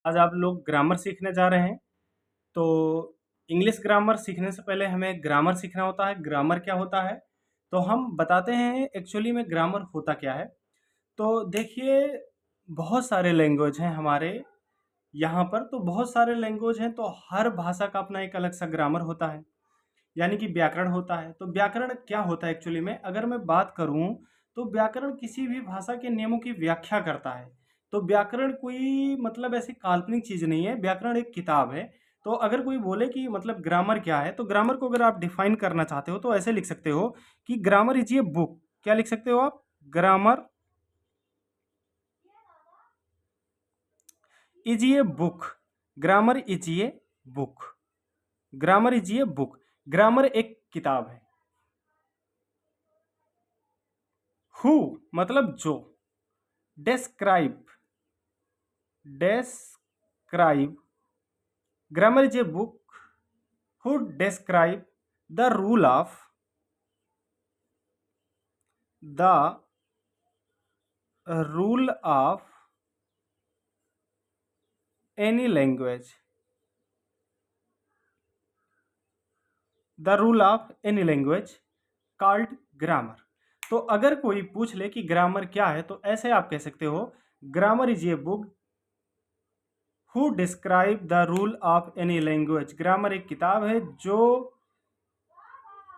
आज आप लोग ग्रामर सीखने जा रहे हैं। तो इंग्लिश ग्रामर सीखने से पहले हमें ग्रामर सीखना होता है। ग्रामर क्या होता है? तो हम बताते हैं एक्चुअली में ग्रामर होता क्या है। तो देखिए, बहुत सारे लैंग्वेज हैं हमारे यहाँ पर, तो बहुत सारे लैंग्वेज हैं, तो हर भाषा का अपना एक अलग सा ग्रामर होता है, यानी कि व्याकरण होता है। तो व्याकरण क्या होता है एक्चुअली में? अगर मैं बात करूं तो व्याकरण किसी भी भाषा के नियमों की व्याख्या करता है। तो व्याकरण कोई मतलब ऐसी काल्पनिक चीज नहीं है, व्याकरण एक किताब है। तो अगर कोई बोले कि मतलब ग्रामर क्या है, तो ग्रामर को अगर आप डिफाइन करना चाहते हो तो ऐसे लिख सकते हो कि ग्रामर इज ए बुक। क्या लिख सकते हो आप? Grammar is a book. Grammar is a book. Grammar is a book. Grammar एक किताब है। हु मतलब जो। describe describe grammar is a book who describe the the rule of any language, the rule of any language called grammar। तो अगर कोई पूछ ले कि ग्रामर क्या है, तो ऐसे आप कह सकते हो, grammar is a book who describe the rule of any language. Grammar एक किताब है जो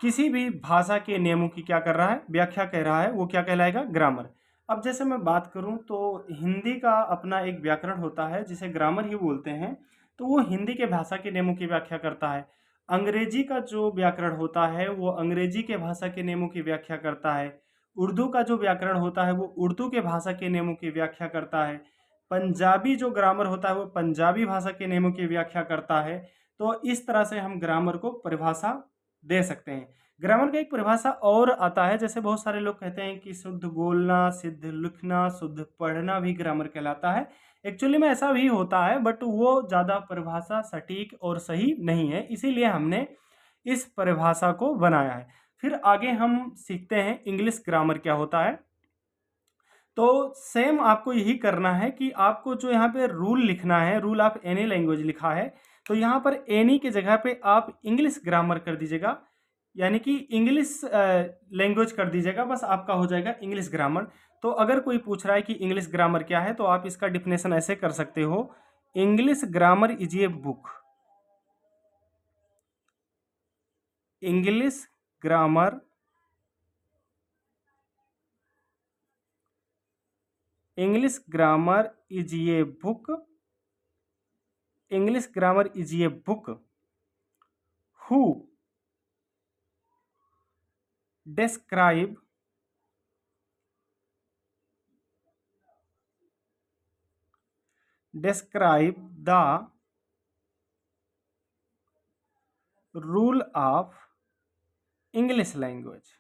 किसी भी भाषा के नियमों की क्या कर रहा है? व्याख्या कह रहा है। वो क्या कहलाएगा? ग्रामर। अब जैसे मैं बात करूं तो हिंदी का अपना एक व्याकरण होता है जिसे ग्रामर ही बोलते हैं। तो वो हिंदी के भाषा के नियमों की व्याख्या करता है। अंग्रेजी का जो व्याकरण होता है वो अंग्रेजी के भाषा के नियमों की व्याख्या करता है। उर्दू का जो व्याकरण होता है वो उर्दू के भाषा के नियमों की व्याख्या करता है। पंजाबी जो ग्रामर होता है वो पंजाबी भाषा के नियमों की व्याख्या करता है। तो इस तरह से हम ग्रामर को परिभाषा दे सकते हैं। ग्रामर का एक परिभाषा और आता है, जैसे बहुत सारे लोग कहते हैं कि शुद्ध बोलना, शुद्ध लिखना, शुद्ध पढ़ना भी ग्रामर कहलाता है। एक्चुअली में ऐसा भी होता है, बट वो ज़्यादा परिभाषा सटीक और सही नहीं है, इसीलिए हमने इस परिभाषा को बनाया है। फिर आगे हम सीखते हैं इंग्लिश ग्रामर क्या होता है। तो सेम आपको यही करना है कि आपको जो यहाँ पे रूल लिखना है, रूल ऑफ एनी लैंग्वेज लिखा है, तो यहाँ पर एनी की जगह पे आप इंग्लिश ग्रामर कर दीजिएगा, यानी कि इंग्लिश लैंग्वेज कर दीजिएगा, बस आपका हो जाएगा इंग्लिश ग्रामर। तो अगर कोई पूछ रहा है कि इंग्लिश ग्रामर क्या है, तो आप इसका डिफिनेशन ऐसे कर सकते हो, English grammar is a book. English grammar English grammar is a book. English grammar is a book who describe the rule of English language।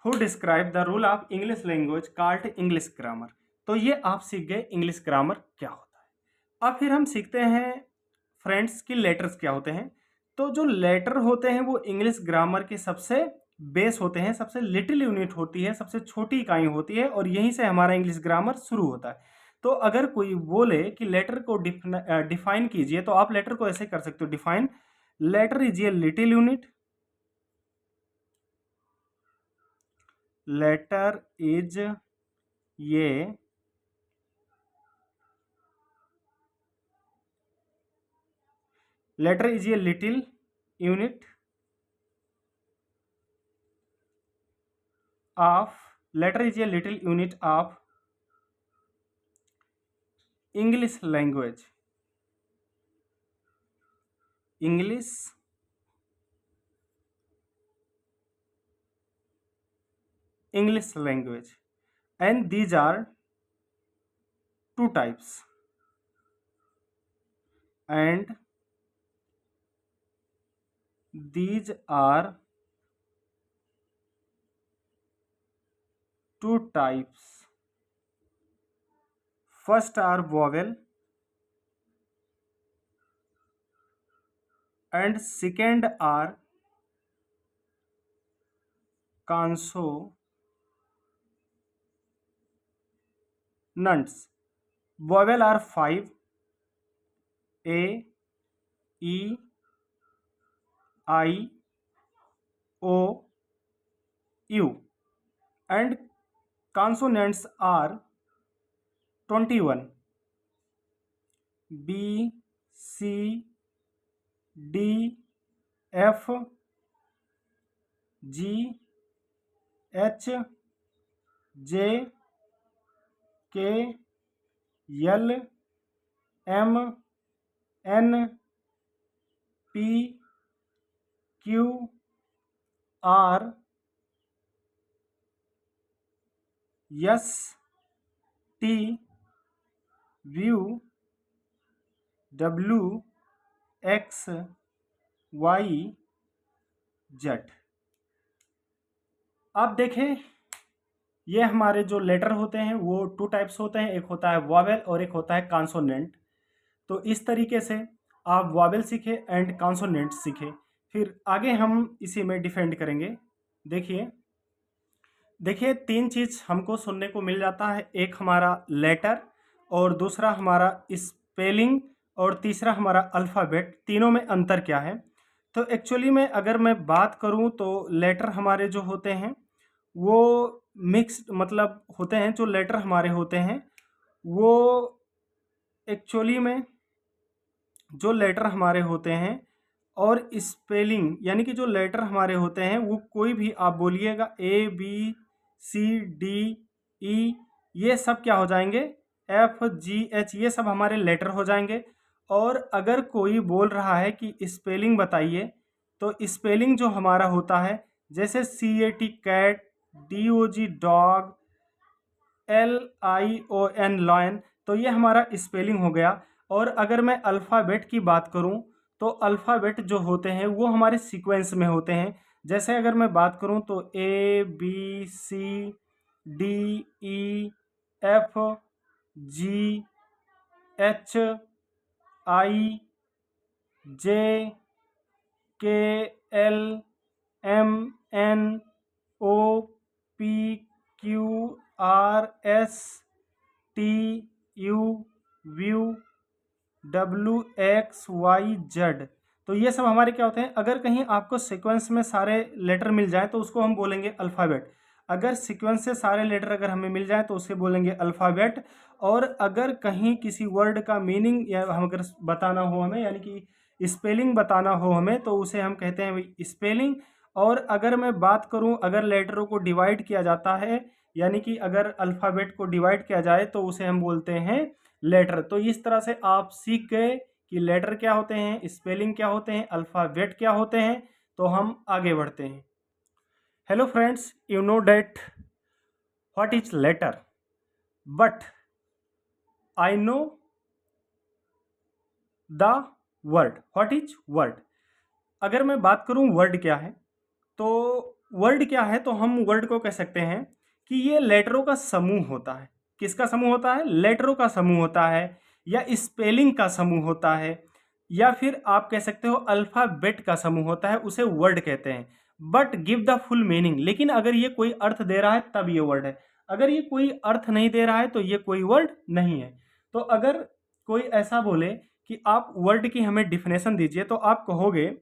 Who describe the rule of English language called English grammar। तो ये आप सीख गए English grammar क्या होता है। अब फिर हम सीखते हैं फ्रेंड्स की लेटर्स क्या होते हैं। तो जो लेटर होते हैं वो इंग्लिश ग्रामर के सबसे बेस होते हैं, सबसे लिटिल यूनिट होती है, सबसे छोटी इकाई होती है, और यहीं से हमारा इंग्लिश ग्रामर शुरू होता है। तो अगर कोई बोले कि लेटर को डिफाइन कीजिए, तो आप लेटर को ऐसे कर सकते हो define, letter is a little unit. Letter is ये letter is a little unit of letter is a little unit of English language। English language, and these are two types, and these are two types, first are vowel and second are consonants. Vowel are 5: A, E, I, O, U, and consonants are 21: B, C, D, F, G, H, J, K, L, M, N, P, Q, R, S, T, U, W, X, Y, Z। आप देखें, ये हमारे जो letter होते हैं वो 2 types होते हैं, एक होता है वॉवेल और एक होता है कॉन्सोनेंट। तो इस तरीके से आप वॉवेल सीखे एंड कॉन्सोनेंट सीखे, फिर आगे हम इसी में डिफेंड करेंगे। देखिए देखिए 3 चीज़ हमको सुनने को मिल जाता है, एक हमारा लेटर और दूसरा हमारा स्पेलिंग और तीसरा हमारा अल्फ़ाबेट। तीनों में अंतर क्या है? तो एक्चुअली में अगर मैं बात करूं तो लेटर हमारे जो होते हैं वो मिक्स्ड मतलब होते हैं। जो लेटर हमारे होते हैं वो एक्चुअली में जो लेटर हमारे होते हैं और स्पेलिंग यानी कि जो लेटर हमारे होते हैं वो कोई भी आप बोलिएगा A B C D E, ये सब क्या हो जाएंगे, एफ जी एच, ये सब हमारे लेटर हो जाएंगे। और अगर कोई बोल रहा है कि स्पेलिंग बताइए, तो स्पेलिंग जो हमारा होता है जैसे CAT cat, DOG dog, LION lion, तो ये हमारा स्पेलिंग हो गया। और अगर मैं अल्फ़ाबेट की बात करूं तो अल्फ़ाबेट जो होते हैं वो हमारे सीक्वेंस में होते हैं। जैसे अगर मैं बात करूं तो ABCDEFGKLMNOPQRSTUV WXYZ, तो ये सब हमारे क्या होते हैं। अगर कहीं आपको सीक्वेंस में सारे लेटर मिल जाए तो उसको हम बोलेंगे अल्फ़ाबेट। अगर सीक्वेंस से सारे लेटर अगर हमें मिल जाए तो उसे बोलेंगे अल्फ़ाबेट। और अगर कहीं किसी वर्ड का मीनिंग या हम अगर बताना हो हमें, यानी कि स्पेलिंग बताना हो हमें, तो उसे हम कहते हैं स्पेलिंग। और अगर मैं बात करूं, अगर लेटरों को डिवाइड किया जाता है, यानी कि अगर अल्फ़ाबेट को डिवाइड किया जाए तो उसे हम बोलते हैं लेटर। तो इस तरह से आप सीख गए कि लेटर क्या होते हैं, स्पेलिंग क्या होते हैं, अल्फ़ाबेट क्या होते हैं। तो हम आगे बढ़ते हैं। Hello friends, you know that what is letter, but I know the word. What is word? अगर मैं बात करूं वर्ड क्या है, तो वर्ड क्या है, तो हम वर्ड को कह सकते हैं कि ये लेटरों का समूह होता है। किसका समूह होता है? लेटरों का समूह होता है, या स्पेलिंग का समूह होता है, या फिर आप कह सकते हो अल्फ़ाबेट का समूह होता है, उसे वर्ड कहते हैं। But give the full meaning, लेकिन अगर ये कोई अर्थ दे रहा है तब ये वर्ड है। अगर ये कोई अर्थ नहीं दे रहा है तो ये कोई वर्ड नहीं है। तो अगर कोई ऐसा बोले कि आप वर्ड की हमें डिफिनेशन दीजिए, तो आप कहोगे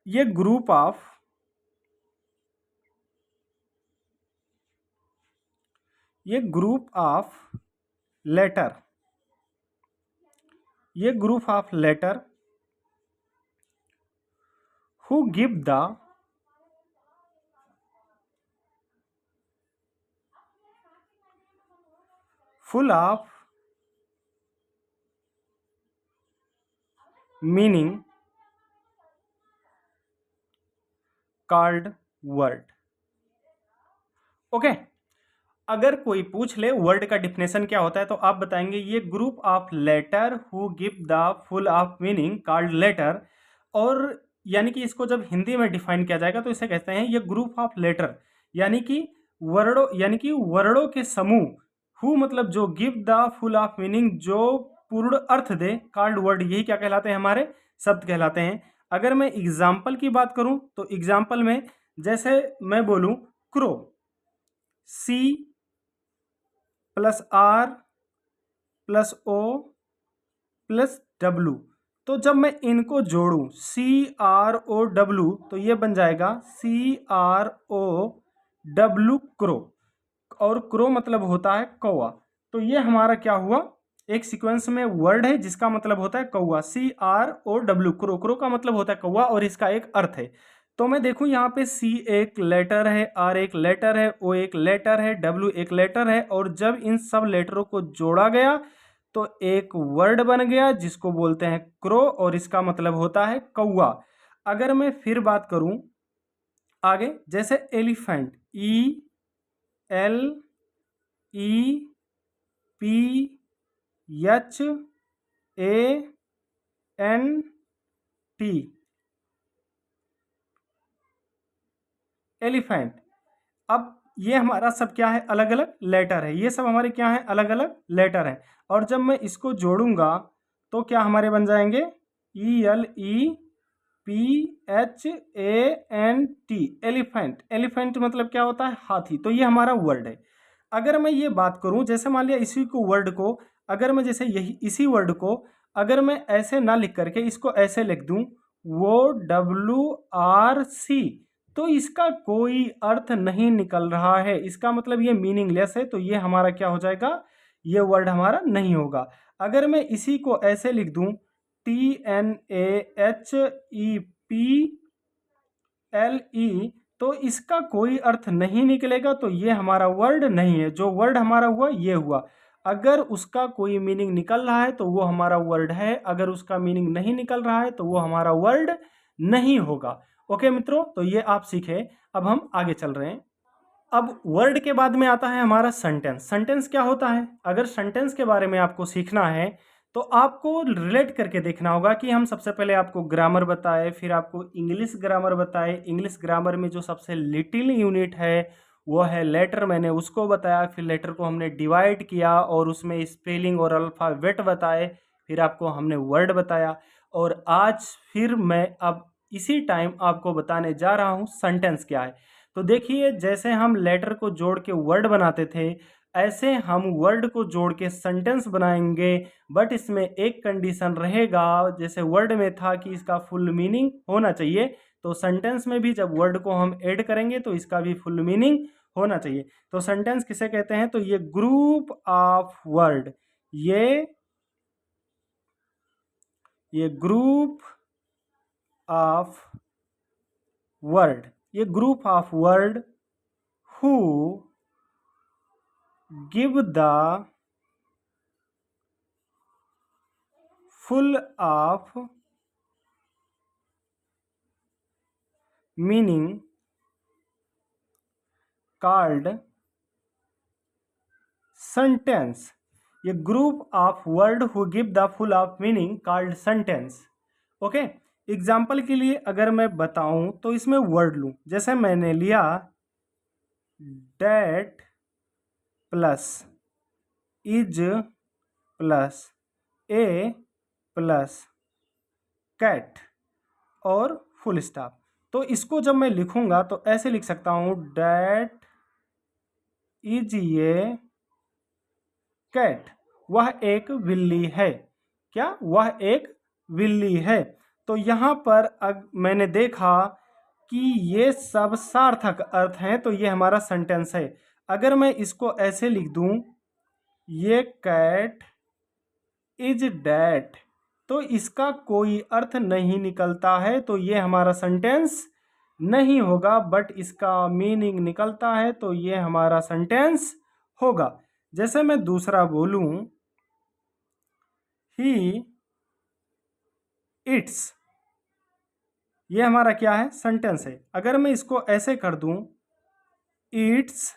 ये ग्रुप ऑफ लेटर, ये group of letter who give the full of meaning called word. Okay, अगर कोई पूछ ले वर्ड का डिफिनेशन क्या होता है, तो आप बताएंगे ये group of letter who give the full of meaning called letter. और यानी कि इसको जब हिंदी में डिफाइन किया जाएगा तो इसे कहते हैं ये ग्रुप ऑफ लेटर, यानी कि वर्णों के समूह। हु मतलब जो, give the full of meaning जो पूर्ण अर्थ दे, कॉल्ड वर्ड, यही क्या कहलाते हैं, हमारे शब्द कहलाते हैं। अगर मैं एग्जाम्पल की बात करूं तो एग्जाम्पल में जैसे मैं बोलूं crow, C plus R plus O plus W, तो जब मैं इनको जोड़ूं CROW तो ये बन जाएगा CROW क्रो, और क्रो मतलब होता है कौवा। तो ये हमारा क्या हुआ, एक सीक्वेंस में वर्ड है जिसका मतलब होता है कौवा, CROW क्रो, क्रो का मतलब होता है कौवा और इसका एक अर्थ है। तो मैं देखूं यहाँ पे C एक लेटर है, R एक लेटर है, O एक लेटर है, W एक लेटर है, और जब इन सब लेटरों को जोड़ा गया तो एक वर्ड बन गया जिसको बोलते हैं क्रो, और इसका मतलब होता है कौवा। अगर मैं फिर बात करूं आगे, जैसे एलिफेंट, ELEPHANT, एलिफेंट। अब ये हमारा सब क्या है, अलग अलग लेटर है, ये सब हमारे क्या है, अलग अलग लेटर है। और जब मैं इसको जोड़ूंगा तो क्या हमारे बन जाएंगे, ELEPHANT, एलिफेंट। एलिफेंट मतलब क्या होता है, हाथी। तो ये हमारा वर्ड है। अगर मैं ये बात करूं, जैसे मान लिया इसी को वर्ड को, अगर मैं जैसे यही इसी वर्ड को अगर मैं ऐसे ना लिख करके इसको ऐसे लिख दूं, वो WRC, तो इसका कोई अर्थ नहीं निकल रहा है, इसका मतलब ये मीनिंगलेस है, तो ये हमारा क्या हो जाएगा, ये वर्ड हमारा नहीं होगा। अगर मैं इसी को ऐसे लिख दूं, TNAHEPLE, तो इसका कोई अर्थ नहीं निकलेगा, तो ये हमारा वर्ड नहीं है। जो वर्ड हमारा हुआ ये हुआ। अगर उसका कोई मीनिंग निकल रहा है तो वो हमारा वर्ड है, अगर उसका मीनिंग नहीं निकल रहा है तो वो हमारा वर्ड नहीं होगा। ओके मित्रों, तो ये आप सीखे। अब हम आगे चल रहे हैं। अब वर्ड के बाद में आता है हमारा सेंटेंस। सेंटेंस क्या होता है, अगर सेंटेंस के बारे में आपको सीखना है तो आपको रिलेट करके देखना होगा कि हम सबसे पहले आपको ग्रामर बताए, फिर आपको इंग्लिश ग्रामर बताए। इंग्लिश ग्रामर में जो सबसे लिटिल यूनिट है वो है लेटर, मैंने उसको बताया। फिर लेटर को हमने डिवाइड किया और उसमें स्पेलिंग और अल्फ़ाबेट बताए। फिर आपको हमने वर्ड बताया। और आज फिर मैं अब इसी टाइम आपको बताने जा रहा हूँ सेंटेंस क्या है। तो देखिए, जैसे हम लेटर को जोड़ के वर्ड बनाते थे, ऐसे हम वर्ड को जोड़ के सेंटेंस बनाएंगे। बट इसमें एक कंडीशन रहेगा, जैसे वर्ड में था कि इसका फुल मीनिंग होना चाहिए, तो सेंटेंस में भी जब वर्ड को हम ऐड करेंगे तो इसका भी फुल मीनिंग होना चाहिए। तो सेंटेंस किसे कहते हैं, तो ये ग्रुप ऑफ वर्ड, ये ग्रुप ऑफ वर्ड, ये group of word who give the full of meaning called sentence। ये group of word who give the full of meaning called sentence. Okay, example के लिए अगर मैं बताऊं तो इसमें वर्ड लूं, जैसे मैंने लिया date plus is plus A plus cat और फुल स्टॉप। तो इसको जब मैं लिखूंगा तो ऐसे लिख सकता हूं, डेट इज ए कैट, वह एक बिल्ली है। क्या, वह एक बिल्ली है। तो यहाँ पर मैंने देखा कि ये सब सार्थक अर्थ हैं, तो ये हमारा सेंटेंस है। अगर मैं इसको ऐसे लिख दूं, ये कैट इज डेट, तो इसका कोई अर्थ नहीं निकलता है, तो ये हमारा सेंटेंस नहीं होगा। बट इसका मीनिंग निकलता है, तो ये हमारा सेंटेंस होगा। जैसे मैं दूसरा बोलूं, ही इट्स, ये हमारा क्या है, सेंटेंस है। अगर मैं इसको ऐसे कर दूं, इट्स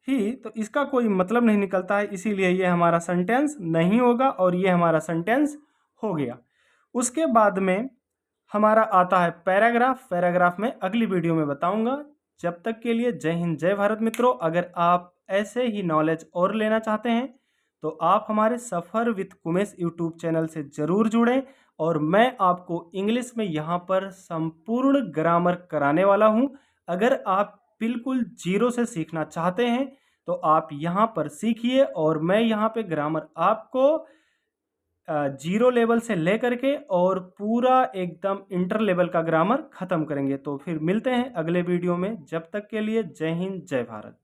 ही, तो इसका कोई मतलब नहीं निकलता है, इसीलिए ये हमारा सेंटेंस नहीं होगा और ये हमारा सेंटेंस हो गया। उसके बाद में हमारा आता है पैराग्राफ। पैराग्राफ में अगली वीडियो में बताऊंगा। जब तक के लिए जय हिंद, जय भारत मित्रों। अगर आप ऐसे ही नॉलेज और लेना चाहते हैं तो आप हमारे सफ़र विद कुमेश यूट्यूब चैनल से ज़रूर जुड़ें और मैं आपको इंग्लिश में यहाँ पर संपूर्ण ग्रामर कराने वाला हूँ। अगर आप बिल्कुल ज़ीरो से सीखना चाहते हैं तो आप यहाँ पर सीखिए और मैं यहाँ पे ग्रामर आपको ज़ीरो लेवल से लेकर के और पूरा एकदम इंटर लेवल का ग्रामर ख़त्म करेंगे। तो फिर मिलते हैं अगले वीडियो में, जब तक के लिए जय हिंद, जय भारत।